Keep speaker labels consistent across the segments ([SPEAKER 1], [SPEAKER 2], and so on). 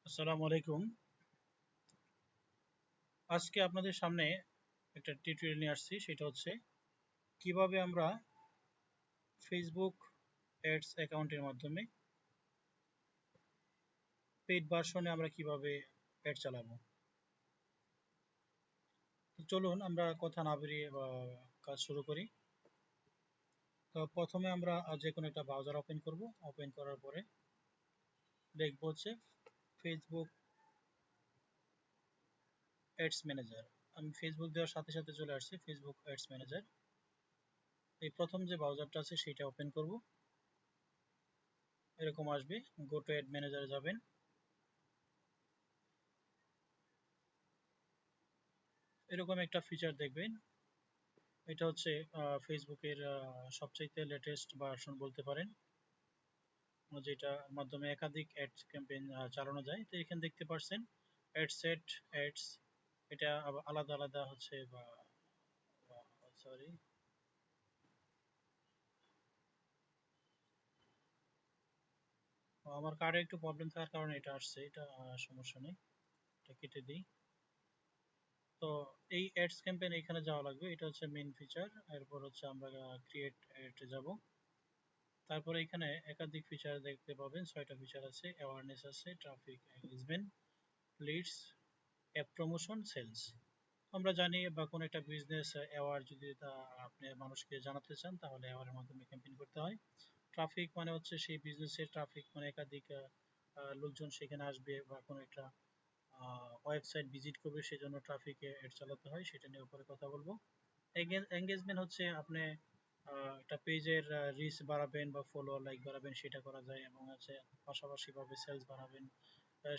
[SPEAKER 1] আসসালামু আলাইকুম। আজকে আপনাদের সামনে একটা টিউটোরিয়াল নিয়ে আসছি, সেটা হচ্ছে কিভাবে আমরা ফেসবুক অ্যাডস অ্যাকাউন্টের মাধ্যমে পেইড ভার্সনে আমরা কিভাবে অ্যাড চালাবো। তো চলুন আমরা কথা না বেরিয়ে কাজ শুরু করি। তো প্রথমে আমরা যে কোনো একটা ব্রাউজার ওপেন করব। ওপেন করার পরে দেখব হচ্ছে ফেসবুক অ্যাডস ম্যানেজার। আমি ফেসবুক দেওয়ার সাথে সাথে চলে আসছে ফেসবুক অ্যাডস ম্যানেজার। এই প্রথম যে ব্রাউজারটা আছে সেটা ওপেন করব। এরকম আসবে, গো টু অ্যাড ম্যানেজারে যাবেন। এরকম একটা ফিচার দেখবেন। এটা হচ্ছে ফেসবুকের সবচাইতে লেটেস্ট ভার্সন বলতে পারেন, যেটার মাধ্যমে একাধিক অ্যাডস ক্যাম্পেইন চালানো যায়। তো এখানে দেখতে পাচ্ছেন অ্যাডসেট অ্যাডস, এটা আলাদা আলাদা হচ্ছে বা সরি, আমার কার্ডে একটু প্রবলেম থাকার কারণে এটা আসছে, এটা সমস্যা নেই, এটা কেটে দিই। তো এই অ্যাডস ক্যাম্পেইন এখানে যাওয়া লাগবে, এটা হচ্ছে মেইন ফিচার। এরপর হচ্ছে আমরা ক্রিয়েট অ্যাডে যাব। তারপরে এখানে একাধিক ফিচার দেখতে পাবেন, 6টা ফিচার আছে। অ্যাওয়ারনেস আছে, traffic engagement, leads, app promotion, sales. আমরা জানি বা কোনো একটা বিজনেস অ্যাওয়ার যদি আপনি মানুষকে জানাতে চান তাহলে অ্যাওয়ারের মাধ্যমে ক্যাম্পেইন করতে হয়। ট্রাফিক মানে হচ্ছে সেই বিজনেসের ট্রাফিক, মানে একাধিক লোকজন সেখানে আসবে বা কোনো একটা ওয়েবসাইট ভিজিট করবে, সেজন্য ট্রাফিকে অ্যাড চালাতে হয়, সেটা নিয়ে উপরে কথা বলবো। এঙ্গেজমেন্ট হচ্ছে আপনি একটা পেজের রিচ বাড়াবেন বা ফলোয়ার লাইক বাড়াবেন, সেটা করা যায়। এবং হচ্ছে পাশাপাশি ভাবে সেলস বাড়াবেন,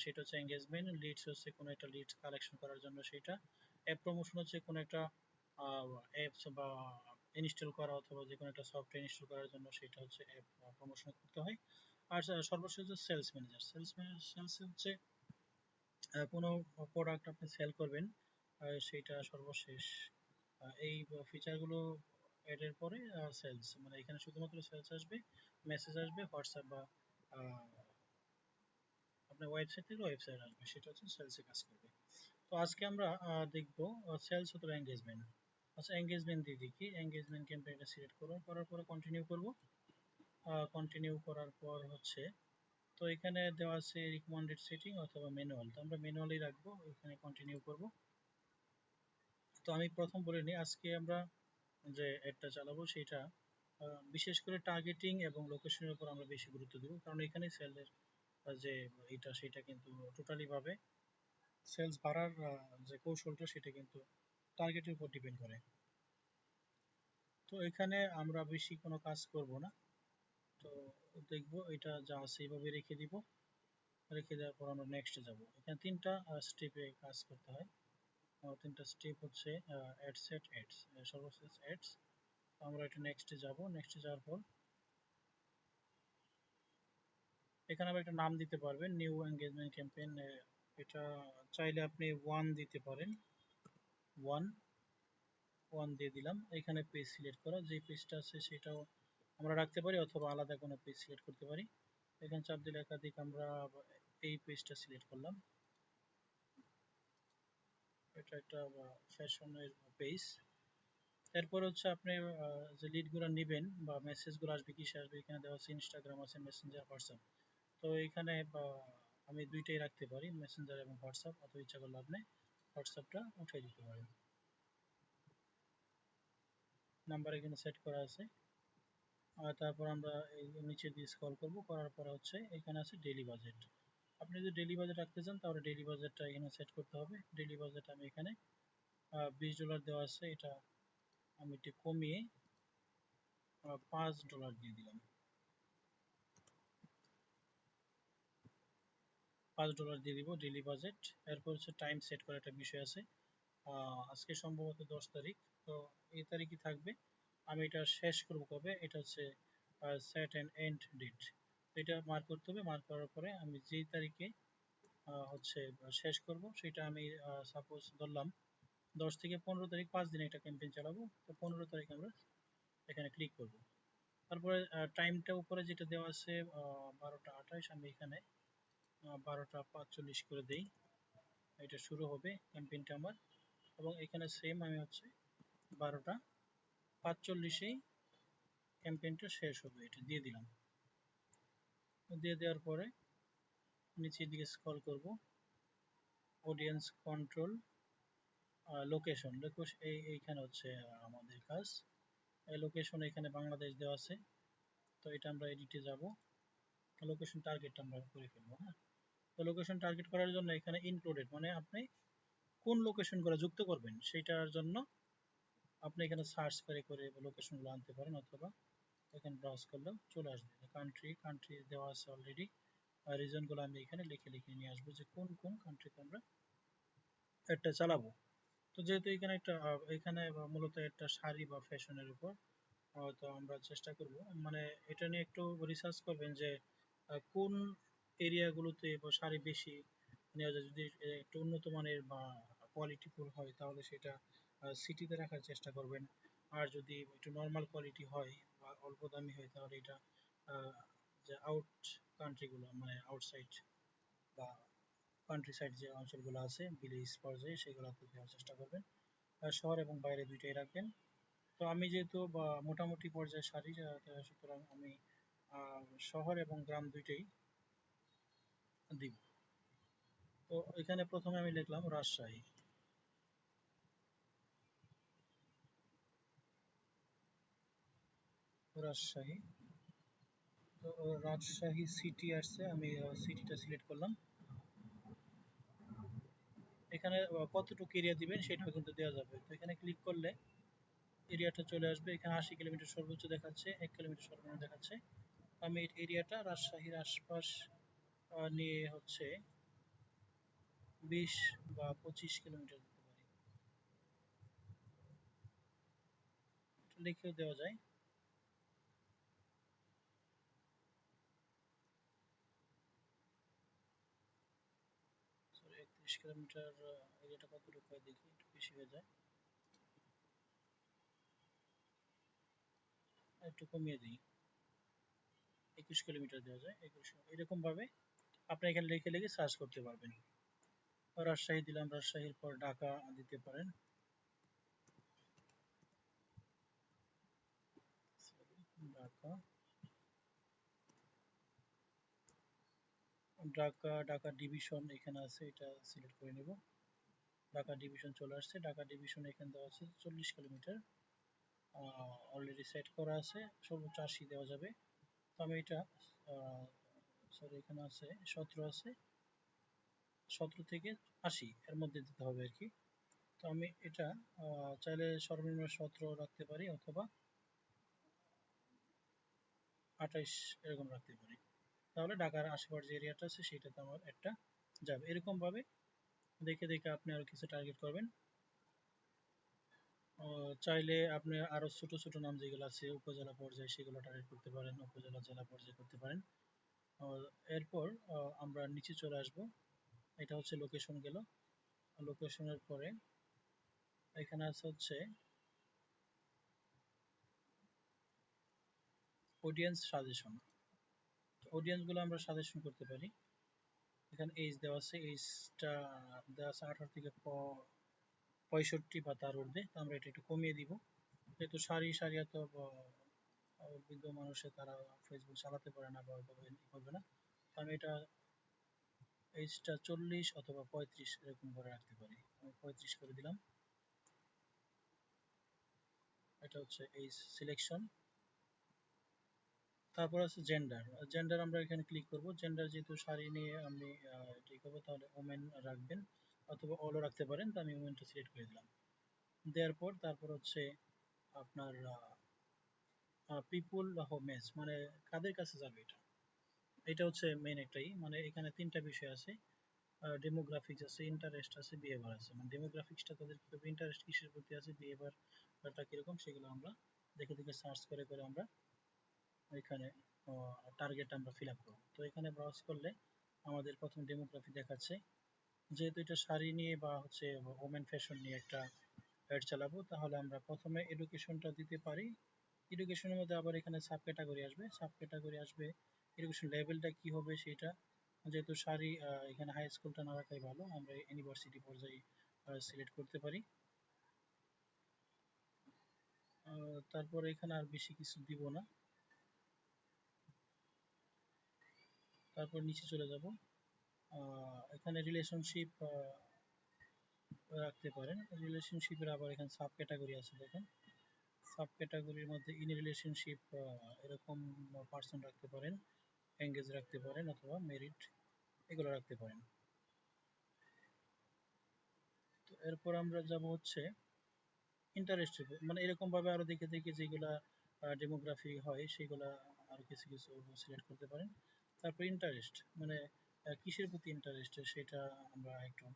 [SPEAKER 1] সেটা হচ্ছে এঙ্গেজমেন্ট। লিডস হচ্ছে কোনো একটা লিডস কালেকশন করার জন্য সেটা। অ্যাপ প্রমোশন হচ্ছে কোনো একটা অ্যাপস বা ইনস্টল করা অথবা যে কোনো একটা সফটওয়্যার ইনস্টল করার জন্য সেটা হচ্ছে অ্যাপ প্রমোশন করতে হয়। আর সর্বশেষ হচ্ছে সেলস ম্যানেজার। সেলস হচ্ছে কোনো প্রোডাক্ট আপনি সেল করবেন, সেইটা সর্বশেষ। এই ফিচারগুলো এর পরে সেলস, মানে এখানে শুধুমাত্র সেলস আসবে, মেসেজ আসবে হোয়াটসঅ্যাপ বা আপনার ওয়েবসাইট থেকে ওয়েবসাইট আসবে, সেটা হচ্ছে সেলসে কাজ করবে। তো আজকে আমরা দেখব সেলস অথবা এঙ্গেজমেন্ট। আচ্ছা, এঙ্গেজমেন্ট দিয়ে দেখি। এঙ্গেজমেন্ট ক্যাম্পেইনটা সিলেক্ট করার পরে কন্টিনিউ করব। কন্টিনিউ করার পর হচ্ছে, তো এখানে দেওয়া আছে রিকমেন্ডেড সেটিং অথবা ম্যানুয়াল, তো আমরা ম্যানুয়ালি রাখবো, এখানে কন্টিনিউ করব। তো আমি প্রথম বলে নিই, আজকে আমরা যে অ্যাডটা চালাবো সেটা বিশেষ করে টার্গেটিং এবং লোকেশনের উপর আমরা বেশি গুরুত্ব দেব, কারণ এখানে সেলের যে এটা সেটা কিন্তু টোটালি ভাবে সেলস বাড়ার যে কৌশলটা সেটা কিন্তু টার্গেটের উপর ডিপেন্ড করে। তো এখানে আমরা বেশি কোনো কাজ করব না, তো দেখব এটা যা আছে এইভাবে রেখে দিব। রেখে দেওয়ার পর আমরা নেক্সটে যাব। এখানে তিনটা স্টেপে কাজ করতে হয়। তিনটা স্টেপ হচ্ছে অ্যাড সেট অ্যাডস, সর্বশেষ অ্যাডস। আমরা এটা নেক্সটে যাব। নেক্সটে যাওয়ার পর এখানে আবার একটা নাম দিতে পারবেন, নিউ এঙ্গেজমেন্ট ক্যাম্পেইন। এটা চাইলে আপনি ওয়ান দিতে পারেন। ওয়ান ওয়ান দিয়ে দিলাম। এখানে পেজ সিলেক্ট করা, যে পেজটা আছে সেটাও আমরা রাখতে পারি অথবা আলাদা কোনো পেজ সিলেক্ট করতে পারি। এখানে চাপ দিলে একাধিক আমরা এই পেজটা সিলেক্ট করলাম। এটা একটা ফ্যাশনের পেজ। এরপর হচ্ছে আপনি যে লিডগুলো নেবেন বা মেসেজগুলো আসবে, কিসে আসবে, এখানে দেওয়া আছে ইনস্টাগ্রাম আছে, মেসেঞ্জার, হোয়াটসঅ্যাপ। তো এখানে আমি দুইটাই রাখতে পারি, মেসেঞ্জার এবং হোয়াটসঅ্যাপ, অথবা ইচ্ছা করলে আপনি হোয়াটসঅ্যাপটা উঠিয়ে দিতে পারেন। নাম্বার এখানে সেট করা আছে। আর তারপর আমরা এই নিচে দিয়ে স্ক্রল করব, করার পরে হচ্ছে এখানে আছে ডেইলি বাজেট। আপনি যদি ডেইলি বাজেট রাখতে চান তাহলে ডেইলি বাজেটটা এখানে সেট করতে হবে। ডেইলি বাজেট আমি এখানে $20 দেওয়া আছে, এটা আমি একটু কমিয়ে $5 দিয়ে দিলাম। $5 দিয়ে দিব ডেইলি বাজেট। এরপর হচ্ছে টাইম সেট করার একটা বিষয় আছে। আজকে সম্ভবত 10 তারিখ, তো এই তারিখই থাকবে। আমি এটা শেষ করব কবে, এটা হচ্ছে সেট অ্যান্ড এন্ড ডেট। এটা মার্ক করতে হবে। মার্ক করার পরে আমি যেই তারিখে হচ্ছে শেষ করব সেটা আমি সাপোজ ধরলাম 10 থেকে 15 তারিখ, 5 দিন একটা ক্যাম্পেইন চালাবো। তো 15 তারিখ আমরা এখানে ক্লিক করব। তারপরে টাইমটা উপরে যেটা দেওয়া আছে 12টা 28, আমি এখানে 12টা 45 করে দেই, এটা শুরু হবে ক্যাম্পেইনটা আমার। এবং এখানে সেম আমি হচ্ছে 12টা 45-এই ক্যাম্পেইনটা শেষ হবে, এটা দিয়ে দিলাম। দিয়ে দেওয়ার পরে নিচের দিকে স্ক্রল করব, অডিয়েন্স কন্ট্রোল, লোকেশন, এইখানে হচ্ছে আমাদের কাজ। এই লোকেশন এখানে বাংলাদেশ দেওয়া আছে, তো এটা আমরা এডিটে যাব, লোকেশন টার্গেটটা আমরা করে ফেলবো। হ্যাঁ, তো লোকেশন টার্গেট করার জন্য এখানে ইনক্লুডেড মানে আপনি কোন লোকেশনগুলো যুক্ত করবেন সেটার জন্য আপনি এখানে সার্চ করে করে লোকেশনগুলো আনতে পারেন, অথবা এখানে ব্রাউজ করলেও চলে আসবে। কান্ট্রি কান্ট্রি দেওয়া আছে অলরেডি, আর রিজনগুলো আমি এখানে লিখে লিখে নিয়ে আসবো যে কোন কোন কান্ট্রিতে আমরা একটা চালাবো। তো যেহেতু এখানে এখানে মূলত একটা শাড়ি বা ফ্যাশনের উপর, তো আমরা চেষ্টা করব মানে এটা নিয়ে একটু রিসার্চ করবেন যে কোন এরিয়াগুলোতে শাড়ি বেশি নেওয়া যায়। যদি একটু উন্নত মানের বা কোয়ালিটিফুল হয় তাহলে সেটা সিটিতে রাখার চেষ্টা করবেন, আর যদি একটু নর্মাল কোয়ালিটি হয় বা অল্প দামি হয় তাহলে এটা যে আউট কান্ট্রিগুলো মানে আউটসাইড বা কান্ট্রি সাইড যে অঞ্চলগুলো আছে ভিলেজ পর্যায়ে সেগুলোতে দেওয়ার চেষ্টা করবেন। আর শহর এবং বাইরে দুইটাই রাখবেন। তো আমি যেহেতু বা মোটামুটি পর্যায়ে সারি, সুতরাং আমি শহর এবং গ্রাম দুইটাই দিব। তো এখানে প্রথমে আমি লিখলাম রাজশাহী, রাজশাহী। তো রাজশাহী সিটি আসছে, আমি সিটিটা সিলেক্ট করলাম। এখানে কতটুকু এরিয়া দিবেন সেটাও কিন্তু দেওয়া যাবে। তো এখানে ক্লিক করলে এরিয়াটা চলে আসবে, এখানে 80 কিলোমিটার সর্বোচ্চ দেখাচ্ছে, 1 কিলোমিটার সর্বনিম্ন দেখাচ্ছে। আমি এরিয়াটা রাজশাহীর আশপাশ নিয়ে হচ্ছে 20 বা 25 কিলোমিটার দিতে পারি, লিখেও দেওয়া যায়। সরি, 31 কিলোমিটার এরিয়াটা কতটুকু হয় দেখি, একটু বেশি হয়ে যায়, একটু কমিয়ে দিই, 21 কিলোমিটার দেওয়া যায়, 21। এরকম ভাবে আপনি এখানে লিখে লিখে সার্চ করতে পারবেন। রাজশাহী দিলাম, রাজশাহীর পর ঢাকা দিতে পারেন, ঢাকা, ঢাকা, ঢাকা ডিভিশন এখানে আছে, এটা সিলেক্ট করে নেব। ঢাকা ডিভিশন চলে আসছে, ঢাকা ডিভিশন এখানে দেওয়া আছে 40 কিলোমিটার, অলরেডি সেট করা আছে, সর্বোচ্চ 80 দেওয়া যাবে। তো আমি এটা সরি এখানে আছে 17 আছে, 17 থেকে 80 এর মধ্যে দিতে হবে আর কি। তো আমি এটা চাইলে সর্বনিম্ন 17 রাখতে পারি অথবা 28 এরকম রাখতে পারি, তাহলে ঢাকার আশেপাশ যে এরিয়াটা আছে সেটাতে আমার একটা যাবে। এরকম ভাবে দেখে দেখে আপনি আরো কিছু টার্গেট করবেন। চাইলে আপনি আরো ছোট ছোট নাম যেগুলো আছে উপজেলা পর্যায়ে সেগুলো টার্গেট করতে পারেন, উপজেলা জেলা পর্যায়ে করতে পারেন। এরপর আমরা নিচে চলে আসব, এটা হচ্ছে লোকেশন গেল। লোকেশনের পরে এখানে আছে হচ্ছে অডিয়েন্স সাজেশন। অডিয়েন্স গুলো আমরা সাজেশন করতে পারি। এখানে এজ দেওয়া আছে, এজটা দেওয়া আছে 18 থেকে 65 বা তার ঊর্ধ্বে। তো আমরা এটা একটু কমিয়ে দিব, যেহেতু সারি সারি এত বৃদ্ধ মানুষে তারা ফেসবুক চালাতে পারে না বা ওইভাবে করবে না। তো আমি এটা এজটা 40 অথবা 35 এরকম করে রাখতে পারি, আমি 35 করে দিলাম। এটা হচ্ছে এজ সিলেকশন। তারপর আছে জেন্ডার। জেন্ডার আমরা এখানে ক্লিক করব, জেন্ডার যেহেতু শাড়ি নিয়ে আমি ঠিক করবো তাহলে ওমেন রাখবেন অথবা অলও রাখতে পারেন, তো আমি ওমেনটা সিলেক্ট করে দিলাম। দেওয়ার পর তারপর হচ্ছে আপনার পিপুল হোমেজ মানে কাদের কাছে যাবে এটা, এটা হচ্ছে মেইন একটাই, মানে এখানে তিনটা বিষয় আছে, ডেমোগ্রাফিক্স আছে, ইন্টারেস্ট আছে, বিহেভিয়ার আছে। মানে ডেমোগ্রাফিক্সটা তাদের ইন্টারেস্ট কিসের প্রতি আছে, বিহেভিয়ারটা কিরকম সেগুলো আমরা দেখে দেখে সার্চ করে করে আমরা এখানে টার্গেট আমরা ফিল আপ করবো। তো এখানে ব্রাউজ করলে আমাদের প্রথম ডেমোগ্রাফি দেখাচ্ছে, যেহেতু এটা শাড়ি নিয়ে বা হচ্ছে ওমেন ফ্যাশন নিয়ে একটা অ্যাড চালাবো তাহলে আমরা প্রথমে এডুকেশনটা দিতে পারি। এডুকেশনের মধ্যে আবার এখানে সাব ক্যাটাগরি আসবে, সাব ক্যাটাগরি আসবে, এডুকেশন লেভেলটা কি হবে সেটা, যেহেতু শাড়ি এখানে হাই স্কুলটা না রাখাই ভালো, আমরা ইউনিভার্সিটি পর্যায়ে সিলেক্ট করতে পারি। তারপর এখানে আর বেশি কিছু দিব না, তারপর নিচে চলে যাব। এখানে রিলেশনশিপ রাখতে পারেন। রিলেশনশিপের আবার এখানে সাব ক্যাটাগরি আছে, দেখেন সাব ক্যাটাগরির মধ্যে ইন রিলেশনশিপ এরকম পার্সন রাখতে পারেন, এঙ্গেজ রাখতে পারেন, অথবা মেরিট এগুলো রাখতে পারেন। তো এরপর আমরা যাব হচ্ছে ইন্টারেস্ট, মানে এরকম ভাবে আরো দেখে দেখে যেগুলা ডেমোগ্রাফি হয় সেগুলা আরো কিছু কিছু সিলেক্ট করতে পারেন। তারপর ইন্টারেস্ট মানে কিসের প্রতি ইন্টারেস্ট সেটা আমরা একটু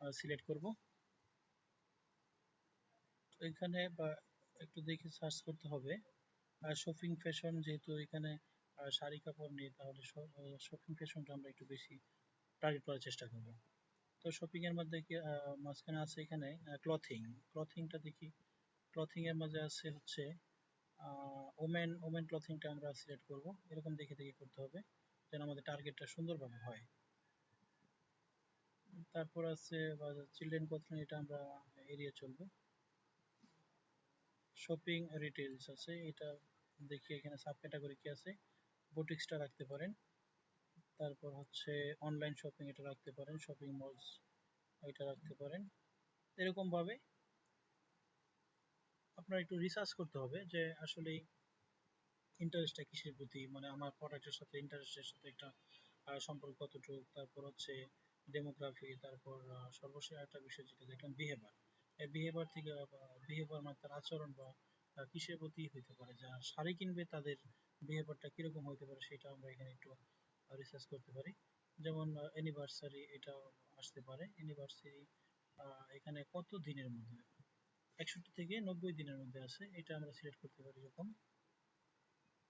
[SPEAKER 1] সিলেক্ট করব। এখানে বা একটু দেখে সার্চ করতে হবে। শপিং ফ্যাশন, যেহেতু এখানে শাড়ি কাপড় নেই, তাহলে শপিং ফ্যাশনটা আমরা একটু বেশি টার্গেট করার চেষ্টা করব। তো শপিং এর মধ্যে মাঝখানে আছে এখানে ক্লথিং। ক্লথিংটা দেখি, ক্লথিং এর মাঝে আছে হচ্ছে ওমেন ওমেন ক্লথিংটা আমরা সিলেক্ট করব। এরকম দেখে দেখে করতে হবে যেন আমাদের টার্গেটটা সুন্দরভাবে হয়। তারপর আছে চিলড্রেন ক্লথিং, এটা আমরা এড়িয়ে চলবো। শপিং রিটেলস আছে, এটা দেখি এখানে সাব ক্যাটাগরি কি আছে। বুটিক্সটা রাখতে পারেন। তারপর হচ্ছে অনলাইন শপিং, এটা রাখতে পারেন। শপিং মলস এটা রাখতে পারেন। এরকম ভাবে আপনার একটু রিসার্চ করতে হবে যে আসলে ইন্টারেস্টটা কিসের প্রতি, মানে আমার প্রোডাক্টের সাথে ইন্টারেস্টের সাথে একটা সম্পর্ক কতটুকু। তারপর হচ্ছে ডেমোগ্রাফি, তারপর সর্বশেষ একটা বিষয় যেটা দেখলাম বিহেভিয়ার। এই বিহেভিয়ার থেকে বিহেভিয়ার মানে তার আচরণ বা কিসের প্রতি হইতে পারে, যারা শাড়ি কিনবে তাদের বিহেভিয়ারটা কিরকম হইতে পারে সেটা আমরা এখানে একটু রিসার্চ করতে পারি। যেমন অ্যানিভার্সারি এটা আসতে পারে। অ্যানিভার্সারি এখানে কত দিনের মধ্যে, 61 থেকে 90 দিনের মধ্যে আছে, এটা আমরা সিলেক্ট করতে পারি এরকম।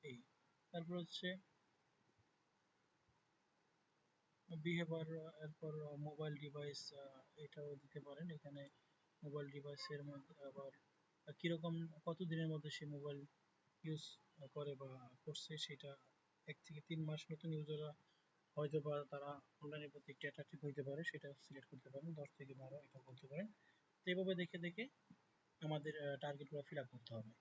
[SPEAKER 1] এই তারপর হচ্ছে বিহেভিয়ার, এরপর মোবাইল ডিভাইস এটাও দিতে পারেন এখানে। মোবাইল ডিভাইসের মধ্যে আবার কিরকম কত দিনের মধ্যে সে মোবাইল ইউজ করে বা করছে সেটা। 1 থেকে 3 মাস নতুন ইউজাররা হয়তো বা তারা অনলাইনের প্রতি একটু অ্যাট্রাকটিভ হইতে পারে, সেটা সিলেক্ট করতে পারেন। 10 থেকে 12 এটা বলতে পারেন। তো এইভাবে দেখে দেখে আমাদের টার্গেটগুলো ফিল আপ করতে হবে।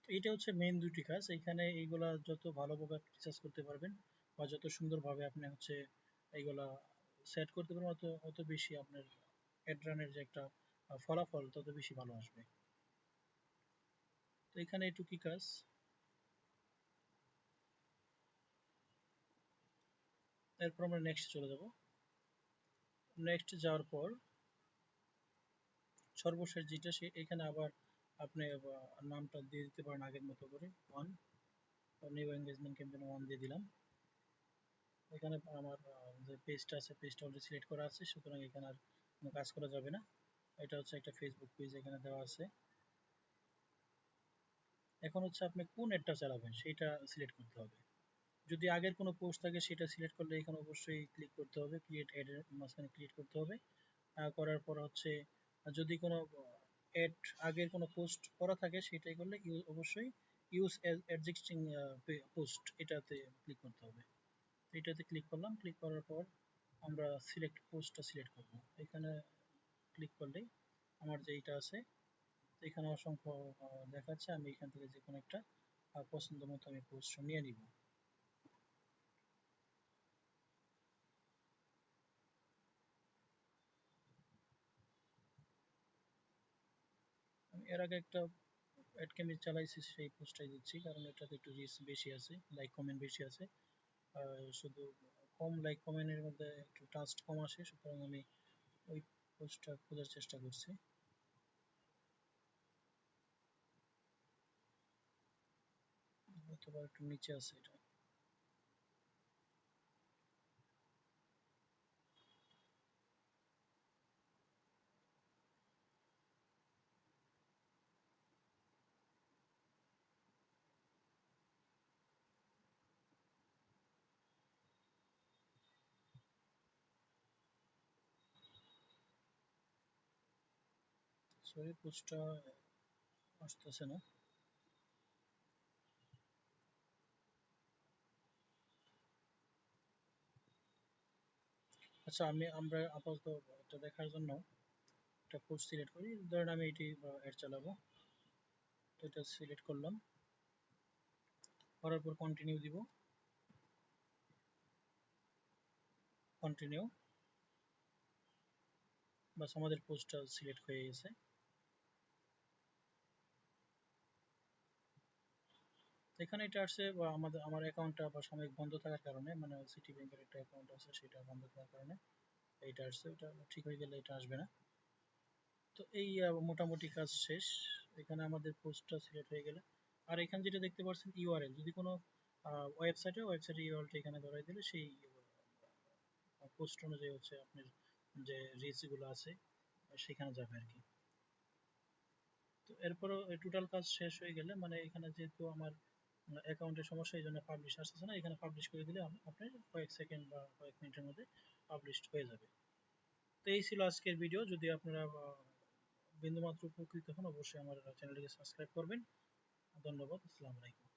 [SPEAKER 1] তো এটা হচ্ছে মেইন দুটি কাজ। এখানে এইগুলা যত ভালোভাবে রিসার্চ করতে পারবেন বা যত সুন্দরভাবে আপনি হচ্ছে এইগুলা সেট করতে পারবেন, অত অত বেশি আপনার অ্যাড রানের যে একটা ফলাফল তত বেশি ভালো আসবে। তো এখানে একটু কি কাজ, এরপর আমরা নেক্সট চলে যাব। নেক্সট যাওয়ার পর সর্বশেষ যেটা সে এখানে আবার আপনি নামটা দিয়ে দিতে পারেন আগের মতো করে 1, নিউ এঙ্গেজমেন্ট ক্যাম্পেইন 1 দিয়ে দিলাম। এখানে আমার যে পেজটা আছে পেজটা অলরেডি সিলেক্ট করা আছে, সুতরাং এখানে আর কোনো কাজ করা যাবে না। এটা হচ্ছে একটা ফেসবুক পেজ এখানে দেওয়া আছে। এখন হচ্ছে আপনি কোন অ্যাডটা চালাবেন সেটা সিলেক্ট করতে হবে। যদি আগের কোনো পোস্ট থাকে সেটা সিলেক্ট করলে এখানে অবশ্যই ক্লিক করতে হবে, ক্রিয়েট অ্যাড এর মাঝখানে ক্লিক করতে হবে। করার পর হচ্ছে যদি কোনো অ্যাড আগের কোনো পোস্ট করা থাকে সেটাই করলে অবশ্যই ইউজ অ্যাজ এক্সিস্টিং পোস্ট এটাতে ক্লিক করতে হবে। এটাতে ক্লিক করলাম, ক্লিক করার পর আমরা সিলেক্ট পোস্টটা সিলেক্ট করব। এখানে ক্লিক করলেই আমার যে এইটা আছে এখানে অসংখ্য দেখাচ্ছে, আমি এখান থেকে যে কোনো একটা পছন্দ মতো আমি পোস্ট নিয়ে নিব। আমি এর আগে একটা অ্যাড ক্যাম্পেইন চালাইছি, সেই পোস্টটাই দিচ্ছি কারণ এটাতে একটু রিচ বেশি আছে, লাইক কমেন্ট বেশি আছে। শুধু কম লাইক কমেন্টের মধ্যে একটু ট্রাস্ট কম আসে, সুতরাং আমি ওই পোস্টটা খোঁজার চেষ্টা করছি। অথবা একটু নিচে আছে এটা। সরি, পোস্টটা আসতেছে না। আচ্ছা, আমরা আপাতত এটা দেখার জন্য একটা পোস্ট সিলেক্ট করি। ধরেন আমি এটি অ্যাড চালাবো, তো এটা সিলেক্ট করলাম, করার পর কন্টিনিউ দিব, কন্টিনিউ, বাস আমাদের পোস্টটা সিলেক্ট হয়ে গেছে। এখানে এটা আসছে আমার অ্যাকাউন্টটা বা সাময়িক বন্ধ থাকার কারণে, মানে সিটি ব্যাংকের একটা অ্যাকাউন্ট আছে সেটা বন্ধ থাকার কারণে এইটা আসছে। ওটা ঠিক হয়ে গেলে এটা আসবে না। তো এই মোটামুটি কাজ শেষ। এখানে আমাদের পোস্টটা সিলেক্ট হয়ে গেলে, আর এখানে যেটা দেখতে পাচ্ছেন ইউআরএল, যদি কোনো ওয়েবসাইটের ইউআরএলটা এখানে ধরাই দিলে সেই পোস্ট অনুযায়ী হচ্ছে আপনার যে রিচ গুলো আছে সেখানে যাবে আর কি। তো এরপরও টোটাল কাজ শেষ হয়ে গেলে, মানে এখানে যেহেতু আমার অ্যাকাউন্টের সমস্যা, এই জন্য পাবলিশ আসতেছে না, এখানে পাবলিশ করে দিলে আপনার কয়েক সেকেন্ড বা কয়েক মিনিটের মধ্যে পাবলিশড হয়ে যাবে। তো এই ছিল আজকের ভিডিও। যদি আপনারা বিন্দুমাত্র উপকৃত হন, অবশ্যই আমার চ্যানেলটিকে সাবস্ক্রাইব করবেন। ধন্যবাদ। আসসালামু আলাইকুম।